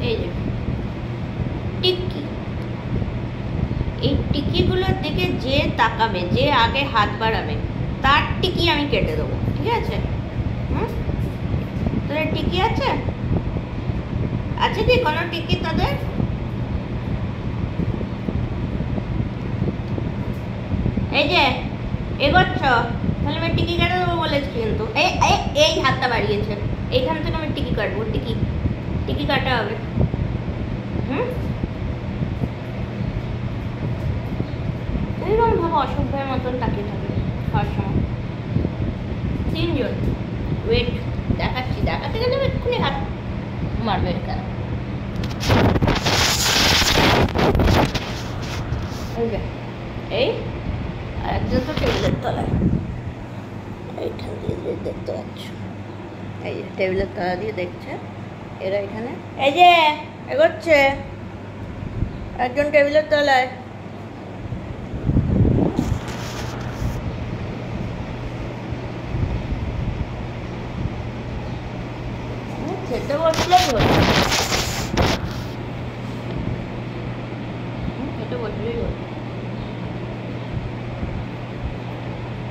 এই যে টিকি, এই টিকিগুলোর দিকে যে তাকাবে, যে আগে হাত বাড়াবে, তার টিকি আমি কেটে দেবো, ঠিক আছে? তোদের টিকি আছে? আছে কি কোনো টিকি তাদের? এই যে এগোচ্ছ, তাহলে আমি টিকি কেটে দেবো বলেছি কিন্তু। এই হাতটা বাড়িয়েছে, এইখান থেকে আমি টিকি কাটবো, টিকি কাটা হবে। এইরকম ভাবে অসভ্যের মতন তাকিয়ে থাকবে খাওয়ার সময়। 3 জন ওয়েট দেখাচ্ছি, দেখাতে গেলে এক্ষুনি হাত মারবে কেন। এই একজন তো টেবিলের তলায়, এইখান দিয়ে দেখতে পাচ্ছ, এই যে টেবিলের তলা দিয়ে দেখছে এরা এখানে। এই যে এগোচ্ছে একজন টেবিলের তলায়। খেতে বসলেই হলো, খেতে বসলেই হলো।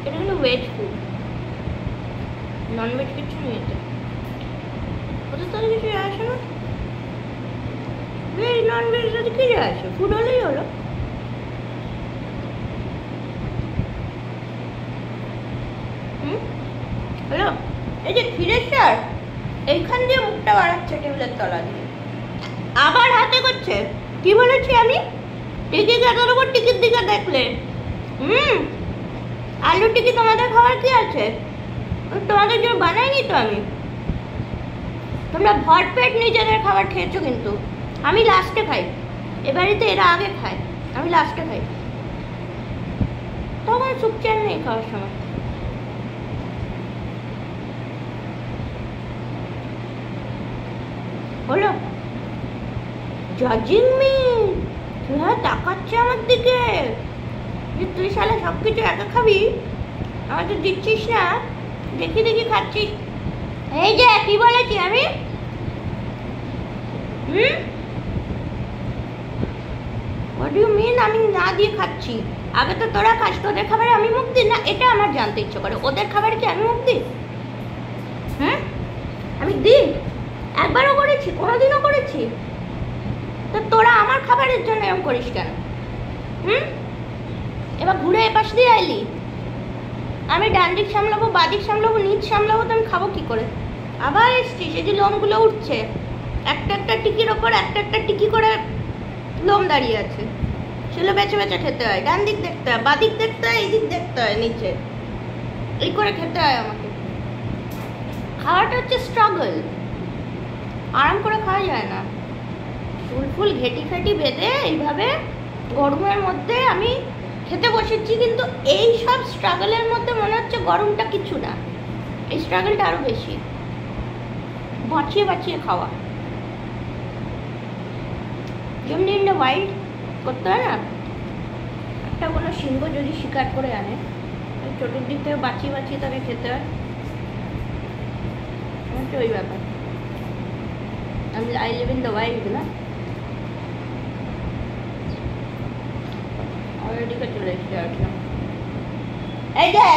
এটা কিন্তু ভেজ ফুড, ননভেজ কিছু নেই এতে। ওদের তাহলে কিছু আসে না, ভেজ ননভেজ যদি কি আসে, ফুড হলেই হলো। হ্যালো, এই যে ক্ষীরের স্যার এইখান দিয়ে মুখটা বাড়াচ্ছে টেবিলের তলা দিয়ে, আবার হাতে করছে। কি বলেছি আমি? টিকি কাটার উপর টিকির দিকে দেখলে আলু টিকি তোমাদের খাবার কি আছে? তোমাদের জন্য বানাইনি তো আমি। তোমরা ভরপেট নিজেদের খাবার খেয়েছো, কিন্তু আমি লাস্টে খাই। এ বাড়িতে এরা আগে খায়, আমি লাস্টে খাই। তখন সুপচান নেই খাওয়ার সময়। হলো জাজিং মি, তুই তাকাচ্ছে আমার দিকে যে তুই শালা সব কিছু একা খাবি, আমাকে দিচ্ছিস না, দেখি দেখি খাচ্ছিস। এই যে কি বলেছি আমি? হোয়াট ডু ইউ মিন আমি না দিয়ে খাচ্ছি? আগে তো তোরা খাস, তোদের খাবারে আমি মুখ দিই না, এটা আমার জানতে ইচ্ছে করে। ওদের খাবারে কি আমি মুখ দিই? আমি দিই? একবারও করেছি? কোনোদিনও করেছি? তো তোরা আমার খাবারের জন্য এরকম করিস কেন? এবার ঘুরে এপাশ দিয়ে আইলি, আমি ডান দিক সামলাবো, বাদিক সামলাবো, নিচ সামলাবো, তো আমি খাবো কি করে? আবার এসছিস, এই যে লোমগুলো উঠছে, একটা একটা টিকির ওপর একটা একটা টিকি করে লোম দাঁড়িয়ে আছে, সেগুলো বেছে বেছে খেতে হয়। ডান দিক দেখতে হয়, বাদিক দেখতে হয়, এই দিক দেখতে হয়, নিচে এই করে খেতে হয় আমাকে। খাওয়াটা হচ্ছে স্ট্রাগল, আরাম করে খাওয়া যায় না। ফুল ফুল ঘেটি ফেটি বেঁধে এইভাবে গরমের মধ্যে আমি খেতে বসেছি, কিন্তু এই সব স্ট্রাগলের মধ্যে মনে হচ্ছে গরমটা কিছু না, এই স্ট্রাগলটা আরো বেশি। বাঁচিয়ে বাঁচিয়ে খাওয়া, যেমনি ইন দ্য ওয়াইল্ড করতে হয় না, একটা কোনো সিংহ যদি শিকার করে আনে, চতুর্দিক থেকে বাঁচিয়ে বাঁচিয়ে তাকে খেতে হয়, হচ্ছে ওই ব্যাপার। I live in the wild না, অলরেডি কে চলে এসেছে। আসলাম এই যে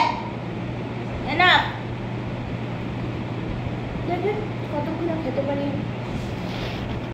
না দেখেন কতক্ষণ খেতে পারি